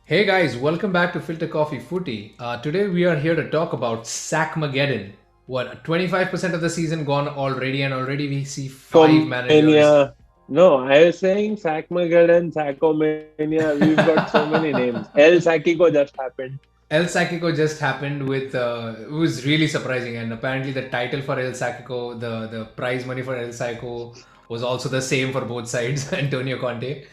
Hey guys, welcome back to Filter Coffee Footy. Today we are here to talk about Sack-mageddon. What, 25% of the season gone already, and already we see five managers. Comania. No, I was saying Sack-mageddon, Sackomania. We've got so many names. El Sacico just happened. El Sacico just happened with, it was really surprising, and apparently the title for El Sacico, the prize money for El Sacico was also the same for both sides, Antonio Conte.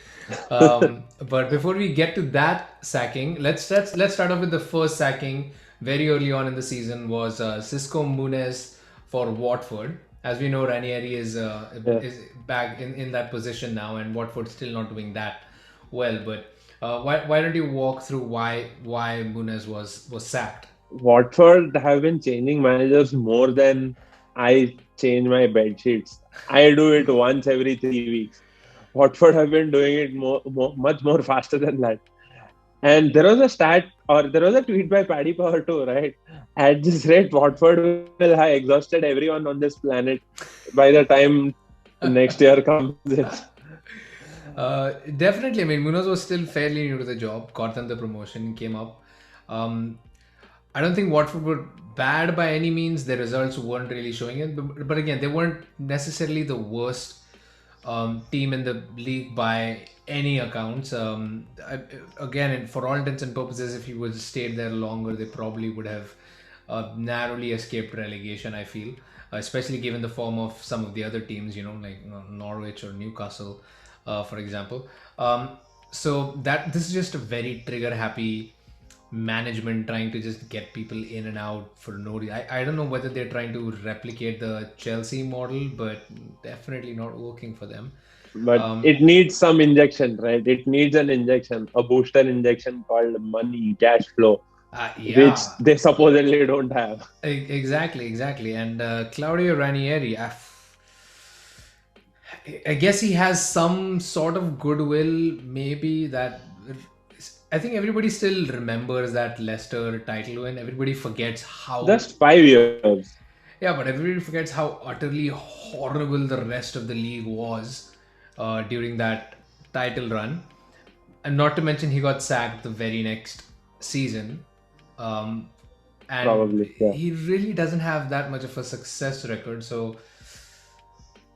But before we get to that sacking, let's start off with the first sacking very early on in the season was Cisco Muniz for Watford. As we know, Ranieri Yeah. is back in that position now, and Watford's still not doing that well. But why don't you walk through why Muniz was sacked? Watford have been changing managers more than I change my bed sheets. I do it once every 3 weeks. Watford have been doing it much more faster than that. And there was a stat, or there was a tweet by Paddy Power too, right? At this rate, Watford will have exhausted everyone on this planet by the time next year comes in. Definitely. I mean, Munoz was still fairly new to the job, got them the promotion, came up. Um, I don't think Watford were bad by any means. Their results weren't really showing it, but again, they weren't necessarily the worst team in the league by any accounts. Again, and for all intents and purposes, if he would have stayed there longer, they probably would have narrowly escaped relegation. I feel, especially given the form of some of the other teams, like Norwich or Newcastle, for example. So that this is just a very trigger happy management trying to just get people in and out for no reason. I don't know whether they're trying to replicate the Chelsea model, but definitely not working for them. But Um, it needs some injection, right? It needs an injection, a booster injection called money, cash flow, which yeah, they supposedly don't have. exactly. And Claudio Ranieri, I guess he has some sort of goodwill, maybe that. I think everybody still remembers that Leicester title win. Everybody forgets how. Just 5 years. Yeah, but everybody forgets how utterly horrible the rest of the league was during that title run. And not to mention, he got sacked the very next season. Um, and Probably. Yeah. he really doesn't have that much of a success record. So,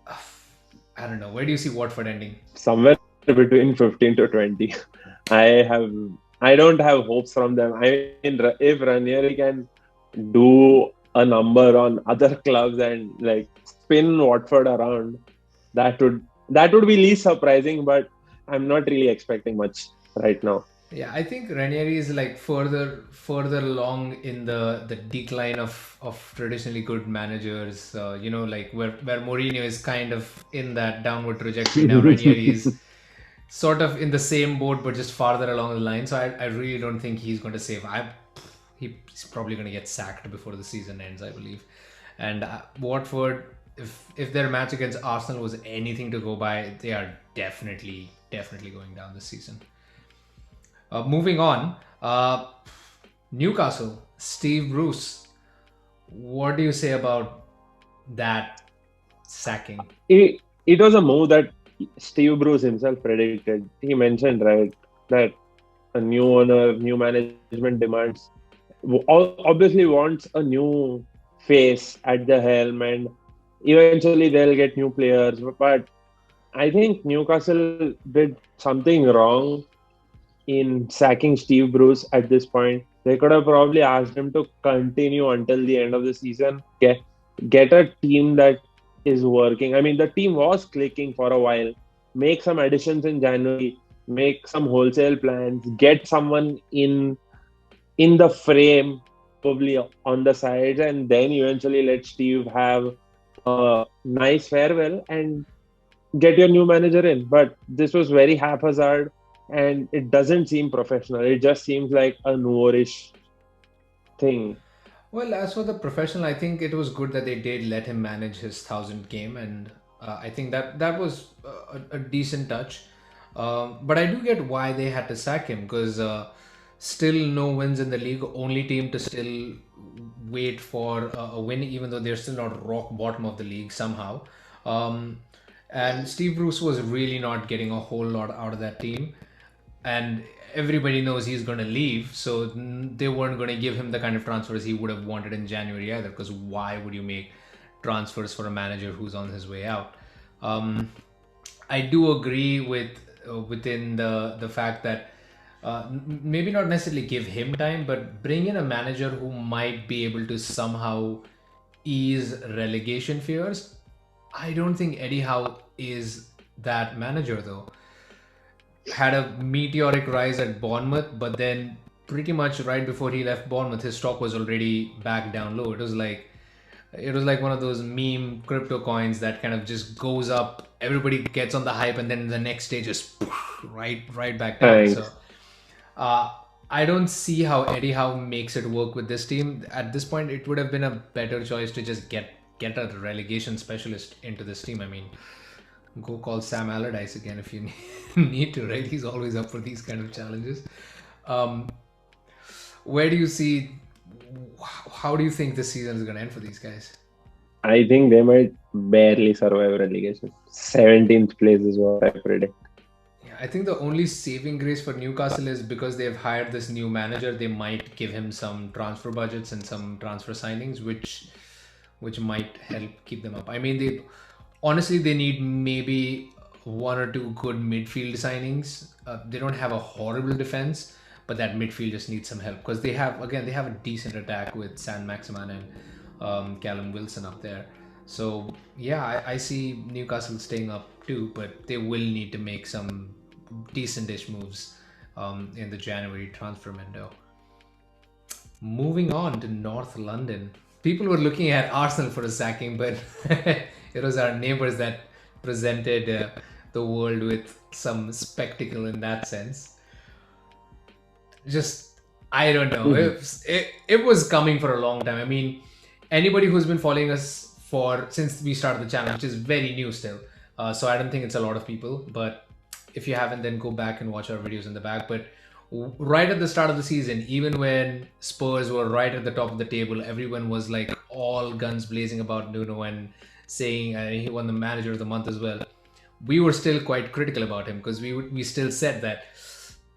I don't know. Where do you see Watford ending? Somewhere between 15 to 20. I have, I don't have hopes from them. I mean, if Ranieri can do a number on other clubs and like spin Watford around, that would be least surprising. But I'm not really expecting much right now. Yeah, I think Ranieri is like further along in the decline of traditionally good managers. Like where Mourinho is kind of in that downward trajectory now. Ranieri is sort of in the same boat, but just farther along the line. So I really don't think he's going to save. He's probably going to get sacked before the season ends, I believe. And Watford, if their match against Arsenal was anything to go by, they are definitely going down this season. Moving on, Newcastle, Steve Bruce. What do you say about that sacking? It was a move that Steve Bruce himself predicted. He mentioned, right, that a new owner, new management demands, obviously wants a new face at the helm, and eventually they'll get new players. But I think Newcastle did something wrong in sacking Steve Bruce at this point. They could have probably asked him to continue until the end of the season, get a team that is working. I mean, the team was clicking for a while. Make some additions in January, make some wholesale plans, get someone in the frame, probably on the sides, and then eventually let Steve have a nice farewell and get your new manager in. But this was very haphazard and it doesn't seem professional. It just seems like a noorish thing. Well, as for the professional, I think it was good that they did let him manage his thousand game, and I think that was a decent touch. But I do get why they had to sack him because still no wins in the league, only team to still wait for a win, even though they're still not rock bottom of the league somehow. Um, and Steve Bruce was really not getting a whole lot out of that team. and everybody knows he's going to leave, so they weren't going to give him the kind of transfers he would have wanted in January either, because why would you make transfers for a manager who's on his way out? I do agree with within the fact that maybe not necessarily give him time, but bring in a manager who might be able to somehow ease relegation fears. I don't think Eddie Howe is that manager though. Had a meteoric rise at Bournemouth, but then pretty much right before he left Bournemouth, his stock was already back down low. It was like one of those meme crypto coins that kind of just goes up. Everybody gets on the hype, and then the next day just right back down. So Thanks. uh, I don't see how Eddie Howe makes it work with this team. At this point, it would have been a better choice to just get a relegation specialist into this team. I mean, go call Sam Allardyce again if you need to, right? He's always up for these kind of challenges. Um, where do you see? How do you think this season is going to end for these guys? I think they might barely survive relegation. 17th place is what I predict. Yeah, I think the only saving grace for Newcastle is because they've hired this new manager. They might give him some transfer budgets and some transfer signings, which might help keep them up. I mean, they honestly they need maybe one or two good midfield signings. They don't have a horrible defense, but that midfield just needs some help because they have a decent attack with San Maximan and Callum Wilson up there. So yeah, I see Newcastle staying up too, but they will need to make some decentish moves in the January transfer window. Moving on to North London. People were looking at Arsenal for a sacking, but it was our neighbours that presented the world with some spectacle in that sense. Just, I don't know. It was coming for a long time. I mean, anybody who's been following us for since we started the channel, which is very new still. So I don't think it's a lot of people, but if you haven't, then go back and watch our videos in the back. But right at the start of the season, even when Spurs were right at the top of the table, everyone was like all guns blazing about Nuno and saying he won the manager of the month as well. We were still quite critical about him because we still said that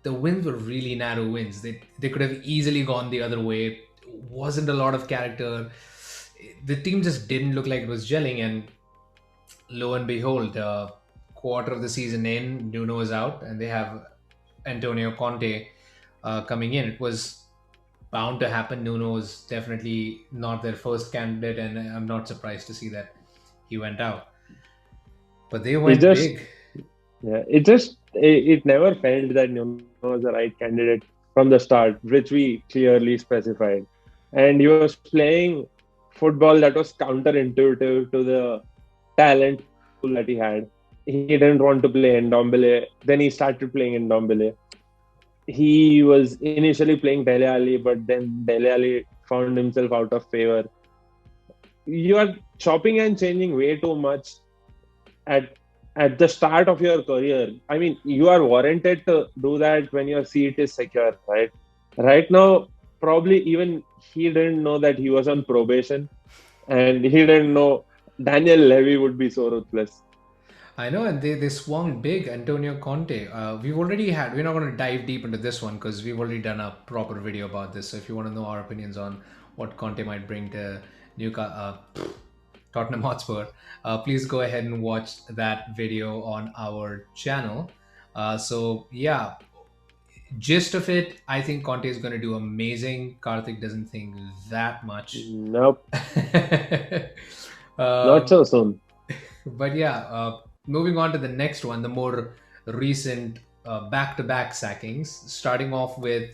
the wins were really narrow wins. They could have easily gone the other way. Wasn't a lot of character. The team just didn't look like it was gelling, and lo and behold, quarter of the season in, Nuno is out, and they have Antonio Conte coming in. It was bound to happen. Nuno is definitely not their first candidate, and I'm not surprised to see that he went out. But they It went just, big. yeah, it never felt that Nuno was the right candidate from the start, which we clearly specified. And he was playing football that was counterintuitive to the talent pool that he had. He didn't want to play Ndombele. Then he started playing Ndombele. He was initially playing Dele Alli, but then Dele Alli found himself out of favor. You are chopping and changing way too much at at the start of your career. I mean, you are warranted to do that when your seat is secure, right? Right now, probably even he didn't know that he was on probation, and he didn't know Daniel Levy would be so ruthless. I know, and they swung big. Antonio Conte. We're not going to dive deep into this one because we've already done a proper video about this. So if you want to know our opinions on what Conte might bring to Tottenham Hotspur, please go ahead and watch that video on our channel. So yeah, gist of it, I think Conte is going to do amazing. Karthik doesn't think that much. Nope, not Um, so soon. but yeah, moving on to the next one, the more recent back-to-back sackings, starting off with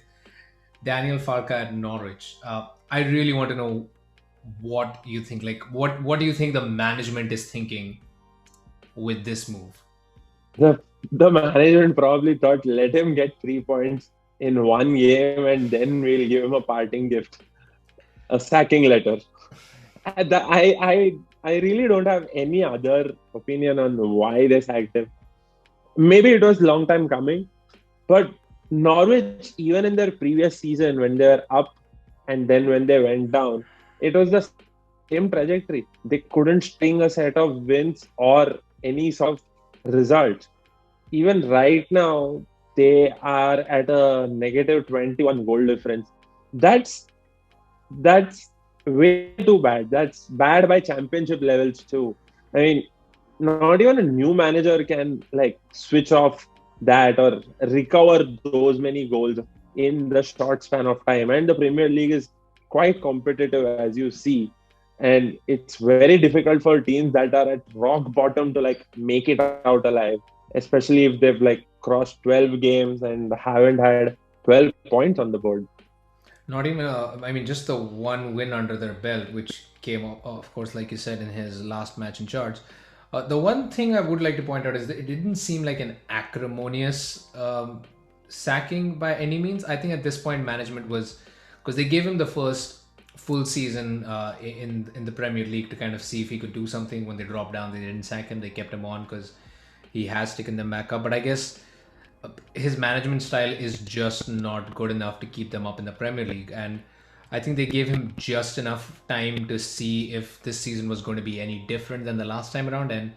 Daniel Farka at Norwich. I really want to know what you think. Like, what do you think the management is thinking with this move? The the management probably thought, let him get 3 points in one game, and then we'll give him a parting gift, a sacking letter. I really don't have any other opinion on why they sacked him. Maybe it was long time coming, but Norwich, even in their previous season when they were up and then when they went down, it was the same trajectory. They couldn't string a set of wins or any sort of results. Even right now, they are at a negative 21 goal difference. That's that's way too bad. That's bad by championship levels too. I mean, not even a new manager can like switch off that or recover those many goals in the short span of time. And the Premier League is quite competitive, as you see. And it's very difficult for teams that are at rock bottom to like make it out alive, especially if they've like crossed 12 games and haven't had 12 points on the board. Not even, I mean, just the one win under their belt, which came, of course, like you said, in his last match in charge. The one thing I would like to point out is that it didn't seem like an acrimonious sacking by any means. I think at this point, management was, because they gave him the first full season in the Premier League to kind of see if he could do something. When they dropped down, they didn't sack him. They kept him on because he has taken them back up. But I guess his management style is just not good enough to keep them up in the Premier League. And I think they gave him just enough time to see if this season was going to be any different than the last time around. And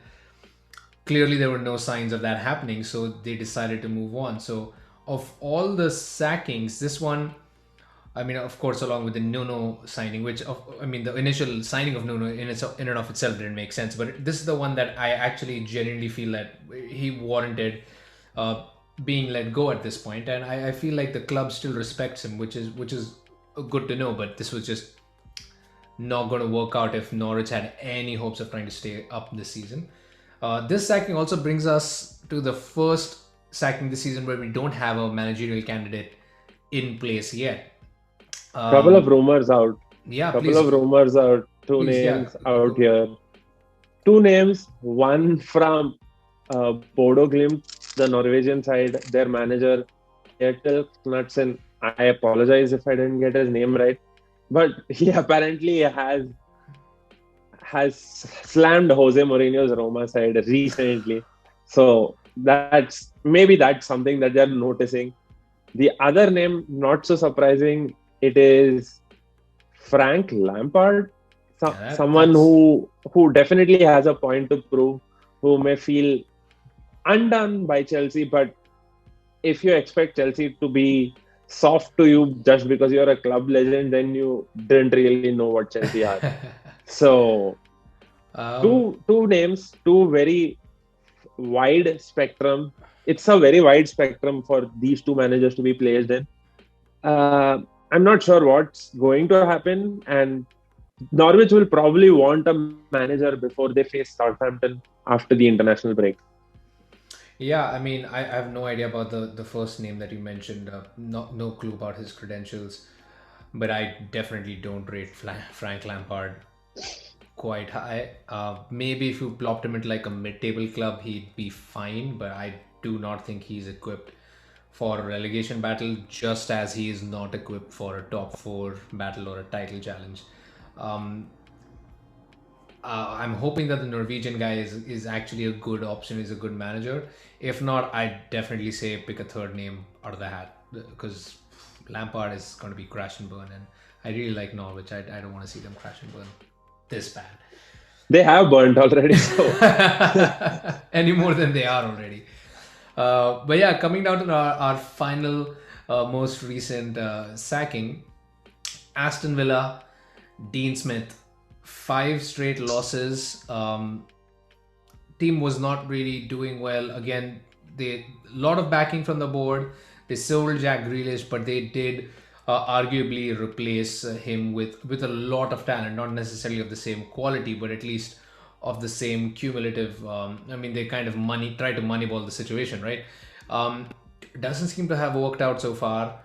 clearly, there were no signs of that happening. So they decided to move on. So, of all the sackings, this one, I mean, of course, along with the Nuno signing, which, I mean, the initial signing of Nuno in and of itself didn't make sense. But this is the one that I actually genuinely feel that he warranted being let go at this point, and I feel like the club still respects him, which is good to know. But this was just not going to work out if Norwich had any hopes of trying to stay up this season. This sacking also brings us to the first sacking this season where we don't have a managerial candidate in place yet. Couple of rumors out. Yeah, Couple please, of rumors out. Two please, yeah, names out here. Two names. One from Bodo Glimt, the Norwegian side. Their manager, Kjetil Knutsen. I apologize if I didn't get his name right, but he apparently has slammed Jose Mourinho's Roma side recently. So that's something that they're noticing. The other name, not so surprising, it is Frank Lampard, someone that's who definitely has a point to prove, who may feel undone by Chelsea, but if you expect Chelsea to be soft to you just because you're a club legend, then you didn't really know what Chelsea are. So two names, two very wide spectrum. It's a very wide spectrum for these two managers to be placed in. I'm not sure what's going to happen, and Norwich will probably want a manager before they face Southampton after the international break. Yeah, I mean, I have no idea about the first name that you mentioned. No clue about his credentials, but I definitely don't rate Frank Lampard quite high. Maybe if you plopped him into like a mid-table club, he'd be fine, but I do not think he's equipped for a relegation battle, just as he is not equipped for a top four battle or a title challenge. Um, I'm hoping that the Norwegian guy is actually a good option, is a good manager. If not, I definitely say pick a third name out of the hat, because Lampard is going to be crash and burn, and I really like Norwich. I don't want to see them crash and burn this bad. They have burnt already, so Any more than they are already. But yeah, coming down to our final, most recent sacking, Aston Villa, Dean Smith, 5 straight losses. Team was not really doing well. Again, they lot of backing from the board. They sold Jack Grealish, but they did arguably replace him with a lot of talent, not necessarily of the same quality, but at least of the same cumulative. I mean, they kind of try to moneyball the situation, right? Doesn't seem to have worked out so far.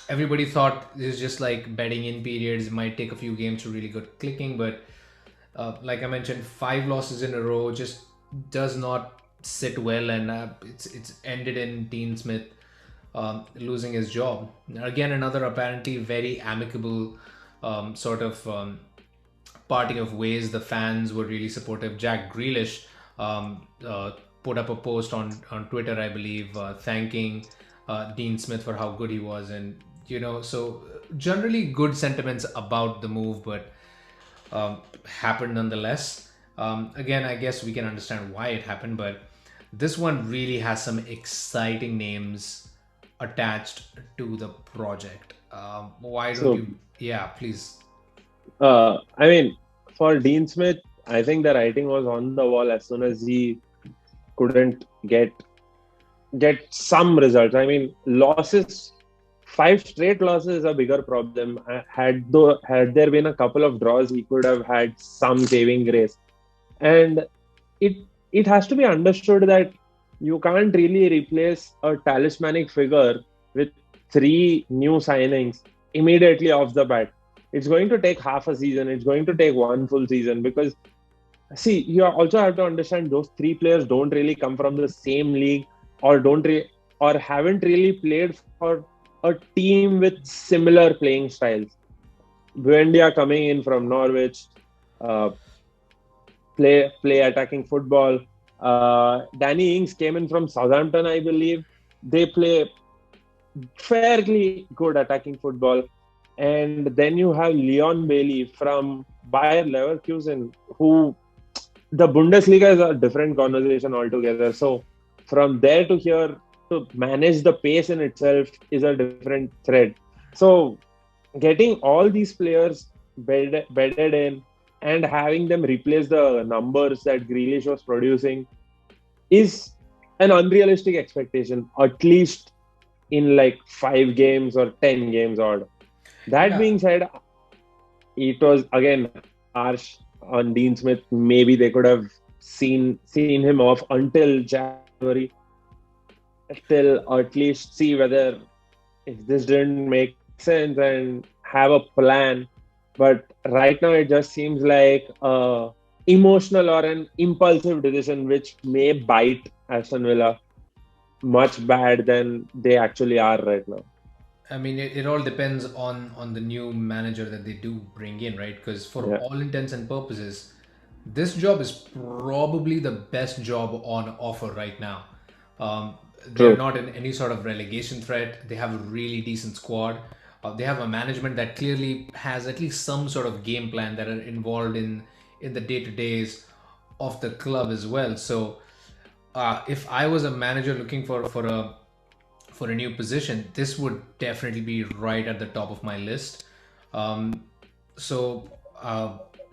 Everybody thought it's just like betting in periods. It might take a few games to really get clicking, but like I mentioned, 5 losses in a row just does not sit well, and it's ended in Dean Smith losing his job. Again, another apparently very amicable sort of parting of ways. The fans were really supportive. Jack Grealish put up a post on Twitter, I believe, thanking Dean Smith for how good he was, and so generally good sentiments about the move, but happened nonetheless. Again, I guess we can understand why it happened, but this one really has some exciting names attached to the project. Why don't So, you? Yeah, please. I mean, for Dean Smith, I think the writing was on the wall as soon as he couldn't get some results. I mean, losses, five straight losses is a bigger problem. Had there been a couple of draws, he could have had some saving grace. And it it has to be understood that you can't really replace a talismanic figure with three new signings immediately off the bat. It's going to take half a season. It's going to take one full season because see, you also have to understand those three players don't really come from the same league or or haven't really played for a team with similar playing styles. Buendia coming in from Norwich, uh, play attacking football. Danny Ings came in from Southampton, I believe. They play fairly good attacking football. And then you have Leon Bailey from Bayer Leverkusen, who the Bundesliga is a different conversation altogether. So from there to here to manage the pace in itself is a different thread. So getting all these players bedded in and having them replace the numbers that Grealish was producing is an unrealistic expectation, at least in like 5 games or 10 games odd. That Yeah, being said, it was again harsh on Dean Smith. Maybe they could have seen him off until January, till or at least see whether if this didn't make sense and have a plan. But right now, it just seems like a emotional or an impulsive decision which may bite Aston Villa much bad than they actually are right now. I mean, it all depends on the new manager that they do bring in, right? Because for Yeah, all intents and purposes, this job is probably the best job on offer right now. They are true. not in any sort of relegation threat. They have a really decent squad. They have a management that clearly has at least some sort of game plan that are involved in the day to days of the club as well. So, if I was a manager looking for a new position, this would definitely be right at the top of my list. Um, so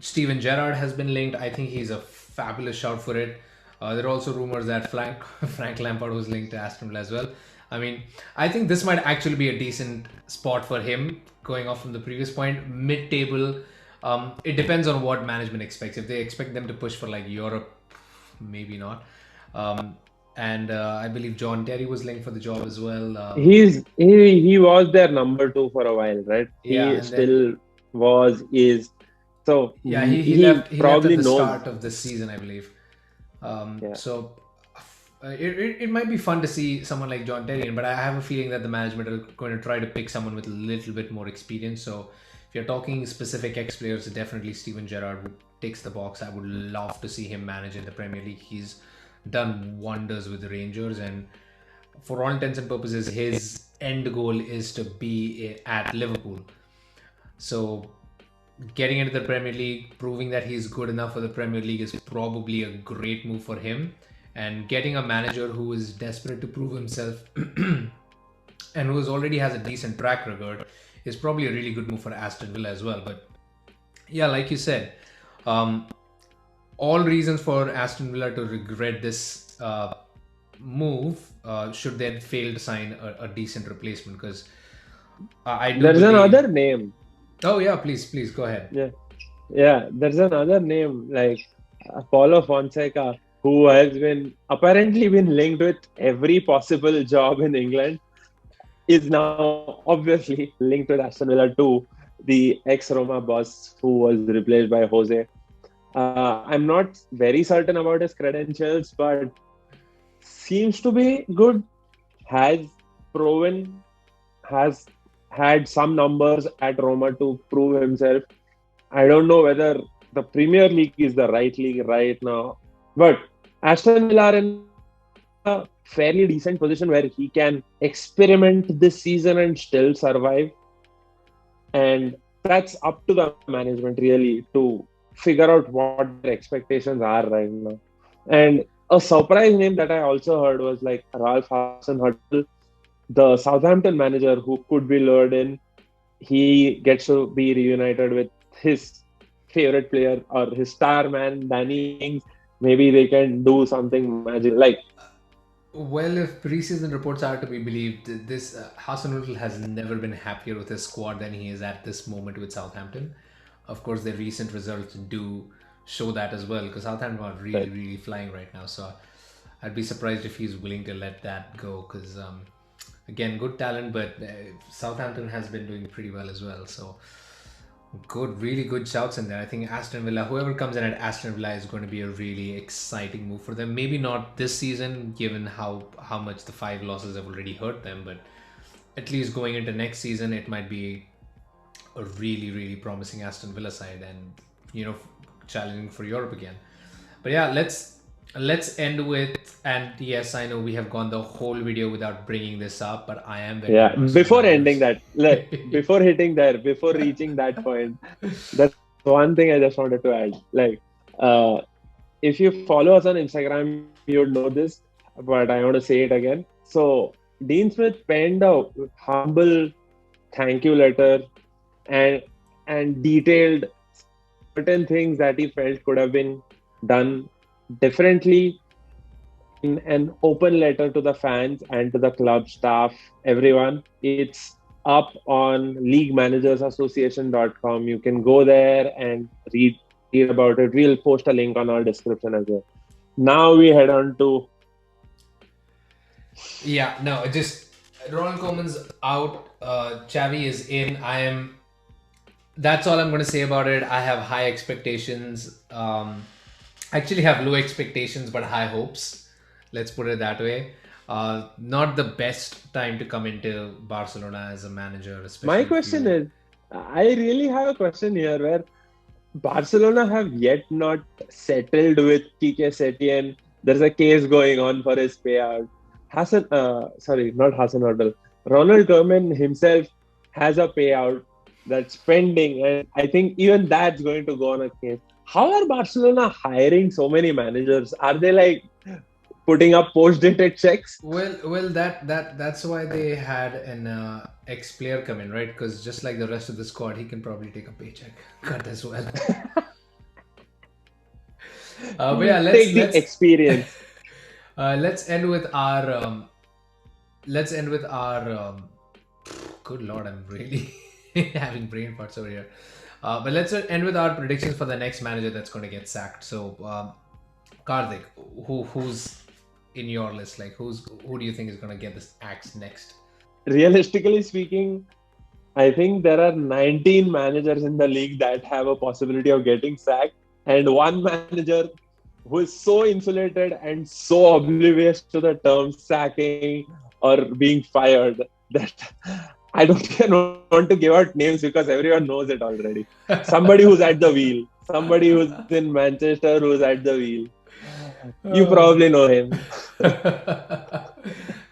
Steven Gerrard has been linked. I think he's a fabulous shout for it. There are also rumors that Frank Lampard was linked to Aston Villa as well. I mean, I think this might actually be a decent spot for him. Going off from the previous point, mid-table. It depends on what management expects. If they expect them to push for like Europe, maybe not. Um, and I believe John Terry was linked for the job as well. He was their number two for a while, right? Yeah, He and then still was is so yeah, he he left at probably the knows. start of this season, I believe. Yeah, So it might be fun to see someone like John Terry in, but I have a feeling that the management are going to try to pick someone with a little bit more experience. So if you're talking specific ex players, definitely Steven Gerrard ticks the box. I would love to see him manage in the Premier League. He's done wonders with the Rangers, and for all intents and purposes, his end goal is to be at Liverpool. So getting into the Premier League, proving that he's good enough for the Premier League is probably a great move for him. And getting a manager who is desperate to prove himself and who already has a decent track record is probably a really good move for Aston Villa as well. But yeah, like you said, um, all reasons for Aston Villa to regret this move should then fail to sign a decent replacement because I do there's believe. another name. Oh yeah, please go ahead. Yeah, yeah, there's another name like Paulo Fonseca, who has been apparently been linked with every possible job in England, is now obviously linked with Aston Villa too. The ex-Roma boss who was replaced by Jose. I'm not very certain about his credentials, but seems to be good. Has proven, has had some numbers at Roma to prove himself. I don't know whether the Premier League is the right league right now, but Aston Villa are in a fairly decent position where he can experiment this season and still survive. And that's up to the management really to figure out what their expectations are right now. And A surprise name that I also heard was like Ralph Hasenhuttl, the Southampton manager who could be lured in. He gets to be reunited with his favorite player or his star man, Danny Ings. Maybe they can do something magic. Like, Well, if preseason reports are to be believed, this Hasenhüttl has never been happier with his squad than he is at this moment with Southampton. Of course, their recent results do show that as well, because Southampton are really, right. really flying right now. So I'd be surprised if he's willing to let that go, because again, good talent, but Southampton has been doing pretty well as well. So good, really good shouts in there. I think Aston Villa, whoever comes in at Aston Villa, is going to be a really exciting move for them. Maybe not this season, given how much the 5 losses have already hurt them, but at least going into next season, it might be a really, really promising Aston Villa side, and challenging for Europe again. But yeah, let's end with, and yes, I know we have gone the whole video without bringing this up, but I am betting Yeah. on Barcelona Before and ending yours. that, like, before hitting there, before reaching that point, that's one thing I just wanted to add. Like, uh, if you follow us on Instagram, you would know this, but I want to say it again. So, Dean Smith penned a humble thank you letter and detailed certain things that he felt could have been done differently in an open letter to the fans and to the club staff, everyone. It's up on leaguemanagersassociation.com. You can go there and read about it. We'll post a link on our description as well. Now we head on to Yeah, no, just Ronald Koeman's out. Xavi is in. I am. That's all I'm going to say about it. I have high expectations. Actually, have low expectations but high hopes. Let's put it that way. Not the best time to come into Barcelona as a manager, my especially if question you. is I really have a question here where Barcelona have yet not settled with Kike Setien. There's a case going on for his payout. Not Hassan Hotel. Ronald Koeman himself has a payout that's pending, and I think even that's going to go on a case. How are Barcelona hiring so many managers? Are they like putting up post-dated checks? Well, that's why they had an ex-player come in, right? Because just like the rest of the squad, he can probably take a paycheck cut as well. But yeah, Take the experience. let's end with our let's end with our good lord, I'm really having brain farts over here. But let's end with our predictions for the next manager that's going to get sacked. So Karthik, who's in your list? Like, who do you think is going to get this axe next? Realistically speaking, I think there are 19 managers in the league that have a possibility of getting sacked, and one manager who is so insulated and so oblivious to the term sacking or being fired that I don't even want to give out names because everyone knows it already. Somebody who's at the wheel, somebody who's in Manchester who's at the wheel. You Oh. probably know him. But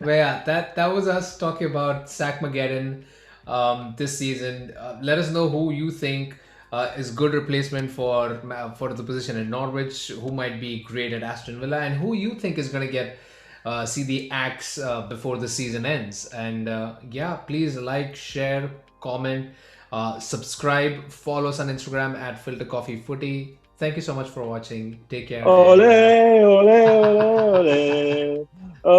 yeah, that was us talking about Sack-mageddon this season. Let us know who you think is good replacement for the position in Norwich, who might be great at Aston Villa, and who you think is going to get see the axe before the season ends. And yeah, please like, share, comment, subscribe, follow us on Instagram at Filter Coffee Footy. Thank you so much for watching. Take care and Ole, ole, ole, ole, ole.